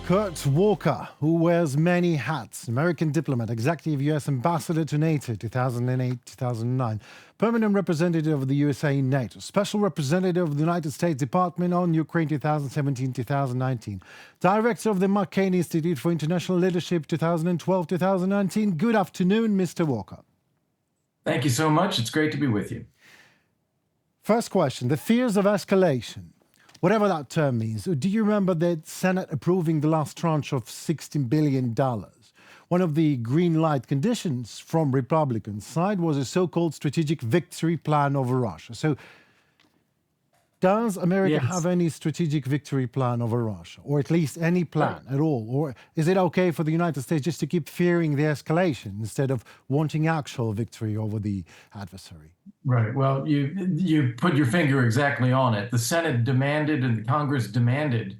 Kurt Volker, who wears many hats, American diplomat, executive U.S. ambassador to NATO 2008-2009, permanent representative of the USA in NATO, special representative of the United States Department on Ukraine 2017-2019, director of the McCain Institute for International Leadership 2012-2019. Good afternoon, Mr. Volker. Thank you so much. It's great to be with you. First question, the fears of escalation. Whatever that term means, do you remember the Senate approving the last tranche of $16 billion? One of the green light conditions from Republican side was a so-called strategic victory plan over Russia. So does America have any strategic victory plan over Russia, or at least any plan at all? Or is it okay for the United States just to keep fearing the escalation instead of wanting actual victory over the adversary? Right. Well, you put your finger exactly on it. The Senate demanded and the Congress demanded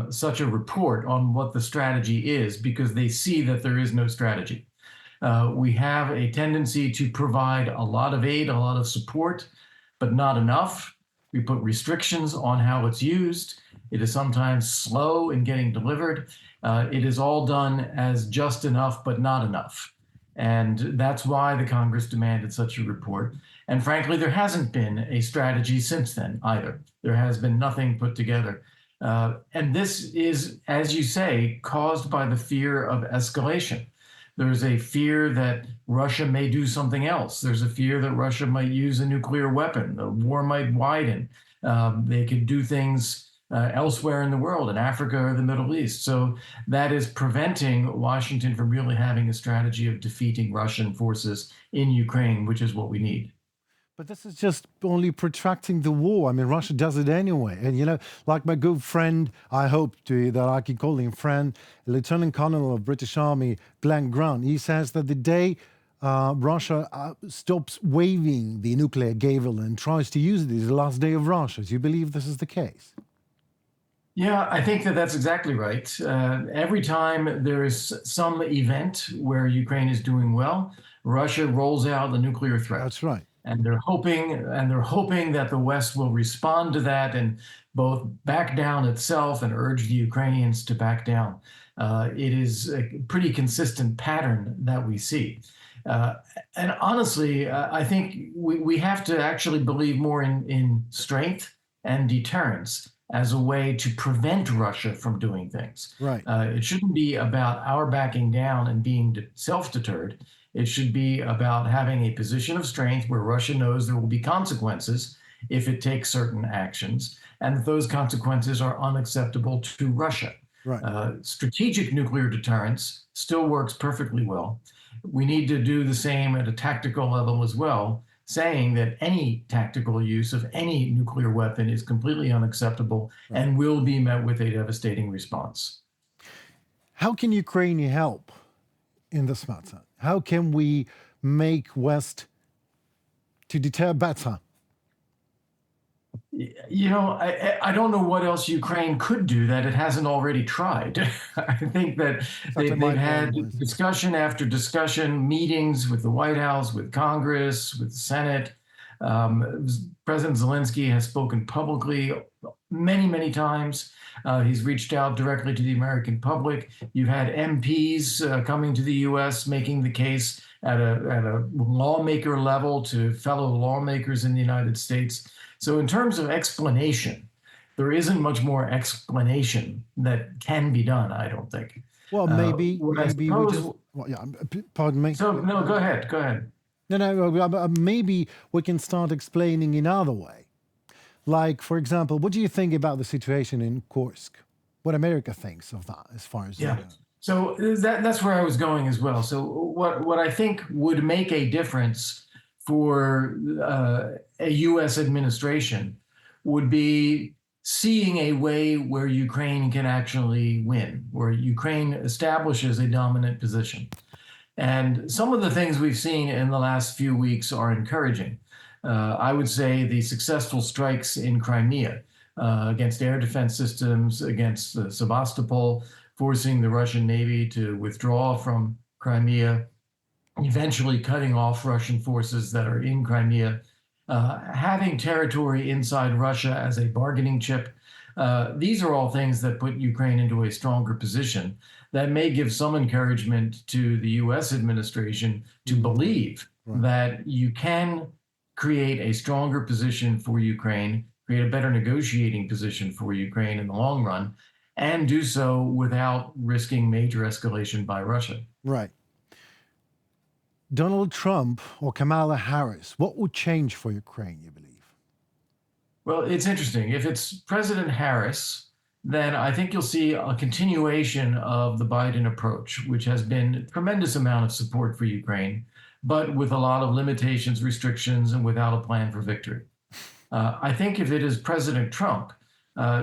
such a report on what the strategy is because they see that there is no strategy. We have a tendency to provide a lot of aid, a lot of support, but not enough. We put restrictions on how it's used. It is sometimes slow in getting delivered. It is all done as just enough, but not enough. And that's why the Congress demanded such a report. And frankly, there hasn't been a strategy since then either. There has been nothing put together. And this is, as you say, caused by the fear of escalation. There's a fear that Russia may do something else. There's a fear that Russia might use a nuclear weapon. The war might widen. They could do things elsewhere in the world, in Africa or the Middle East. So that is preventing Washington from really having a strategy of defeating Russian forces in Ukraine, which is what we need. But this is just only protracting the war. I mean, Russia does it anyway. And, you know, like my good friend, I hope that I can call him friend, Lieutenant Colonel of British Army, Glenn Grant, he says that the day Russia stops waving the nuclear gavel and tries to use it is the last day of Russia. Do you believe this is the case? Yeah, I think that that's exactly right. Every time there is some event where Ukraine is doing well, Russia rolls out the nuclear threat. That's right. And they're hoping that the West will respond to that and both back down itself and urge the Ukrainians to back down. It is a pretty consistent pattern that we see. And honestly, I think we have to actually believe more in strength and deterrence as a way to prevent Russia from doing things. Right. It shouldn't be about our backing down and being self-deterred. It should be about having a position of strength where Russia knows there will be consequences if it takes certain actions, and that those consequences are unacceptable to Russia. Right. Strategic nuclear deterrence still works perfectly well. We need to do the same at a tactical level as well, saying that any tactical use of any nuclear weapon is completely unacceptable and will be met with a devastating response. How can Ukraine help in this matter? How can we make West to deter better? You know, I don't know what else Ukraine could do that it hasn't already tried. I think that they've had discussion after discussion, meetings with the White House, with Congress, with the Senate. President Zelensky has spoken publicly many, many times. He's reached out directly to the American public. You've had MPs coming to the U.S. making the case at a lawmaker level to fellow lawmakers in the United States. So in terms of explanation, there isn't much more explanation that can be done, I don't think. Well, maybe we just... Well, yeah, pardon me. So, no, go ahead. No, maybe we can start explaining in other way. Like, for example, what do you think about the situation in Kursk? What America thinks of that as far as... Yeah. So that's where I was going as well. So what I think would make a difference for a U.S. administration would be seeing a way where Ukraine can actually win, where Ukraine establishes a dominant position. And some of the things we've seen in the last few weeks are encouraging. I would say the successful strikes in Crimea against air defense systems, against Sevastopol, forcing the Russian Navy to withdraw from Crimea, eventually cutting off Russian forces that are in Crimea, having territory inside Russia as a bargaining chip. These are all things that put Ukraine into a stronger position that may give some encouragement to the US administration to believe that you can create a stronger position for Ukraine, create a better negotiating position for Ukraine in the long run, and do so without risking major escalation by Russia. Right. Donald Trump or Kamala Harris, what would change for Ukraine, you believe? Well, it's interesting. If it's President Harris, then I think you'll see a continuation of the Biden approach, which has been a tremendous amount of support for Ukraine, but with a lot of limitations, restrictions, and without a plan for victory. I think if it is President Trump,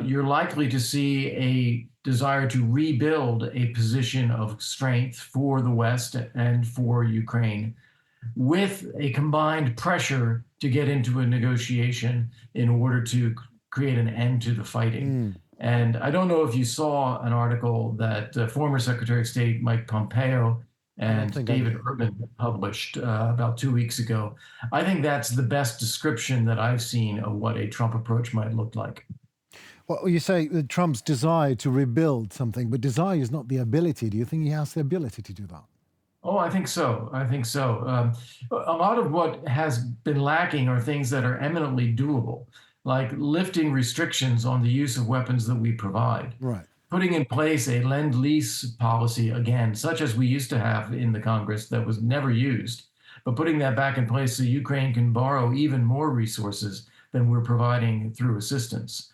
you're likely to see a desire to rebuild a position of strength for the West and for Ukraine, with a combined pressure to get into a negotiation in order to create an end to the fighting. And I don't know if you saw an article that former Secretary of State Mike Pompeo and David Urban published about 2 weeks ago. I think that's the best description that I've seen of what a Trump approach might look like. Well, you say that Trump's desire to rebuild something, but desire is not the ability. Do you think he has the ability to do that? Oh, I think so. I think so. A lot of what has been lacking are things that are eminently doable, like lifting restrictions on the use of weapons that we provide. Right. Putting in place a lend-lease policy, again, such as we used to have in the Congress that was never used, but putting that back in place so Ukraine can borrow even more resources than we're providing through assistance.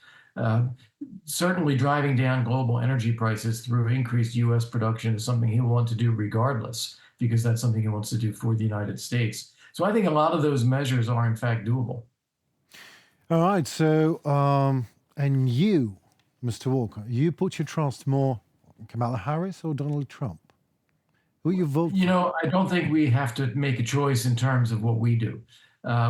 Certainly driving down global energy prices through increased U.S. production is something he'll want to do regardless, because that's something he wants to do for the United States. So I think a lot of those measures are in fact doable. All right. So, and you, Mr. Walker, you put your trust more in Kamala Harris or Donald Trump? Who you vote for? You know, I don't think we have to make a choice in terms of what we do.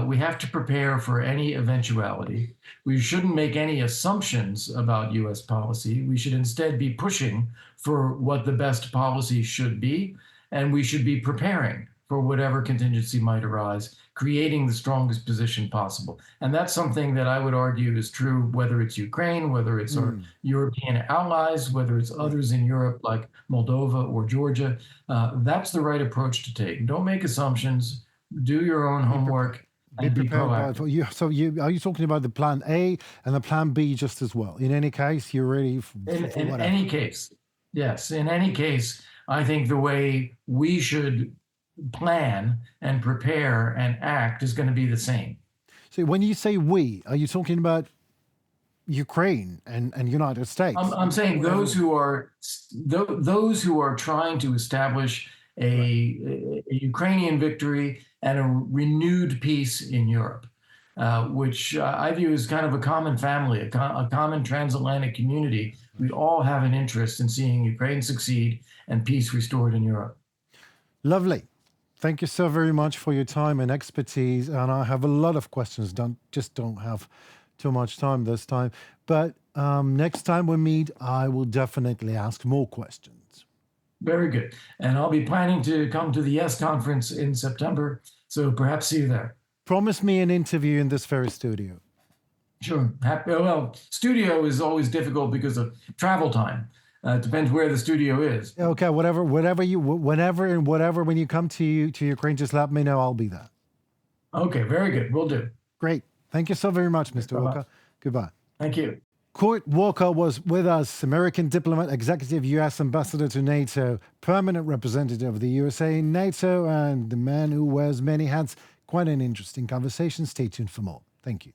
We have to prepare for any eventuality. We shouldn't make any assumptions about U.S. policy. We should instead be pushing for what the best policy should be, and we should be preparing for whatever contingency might arise, creating the strongest position possible. And that's something that I would argue is true, whether it's Ukraine, whether it's our European allies, whether it's others in Europe like Moldova or Georgia. That's the right approach to take. Don't make assumptions. Do your own homework and be proactive. So are you talking about the plan A and the plan B just as well? In any case, you're ready for In whatever. any case, yes. In any case, I think the way we should plan and prepare and act is going to be the same. So when you say we, are you talking about Ukraine and United States? I'm saying those who are trying to establish a Ukrainian victory and a renewed peace in Europe, which I view as kind of a common family, a common transatlantic community. We all have an interest in seeing Ukraine succeed and peace restored in Europe. Lovely. Thank you so very much for your time and expertise. And I have a lot of questions. Just don't have too much time this time. But next time we meet, I will definitely ask more questions. Very good. And I'll be planning to come to the YES conference in September, so perhaps see you there. Promise me an interview in this very studio. Sure. Well, studio is always difficult because of travel time. It depends where the studio is. Okay, whenever when you come to Ukraine, just let me know. I'll be there. Okay, very good. Will do. Great. Thank you so very much, Mr. Volker. Goodbye. Thank you. Kurt Volker was with us, American diplomat, executive U.S. ambassador to NATO, permanent representative of the USA in NATO, and the man who wears many hats. Quite an interesting conversation. Stay tuned for more. Thank you.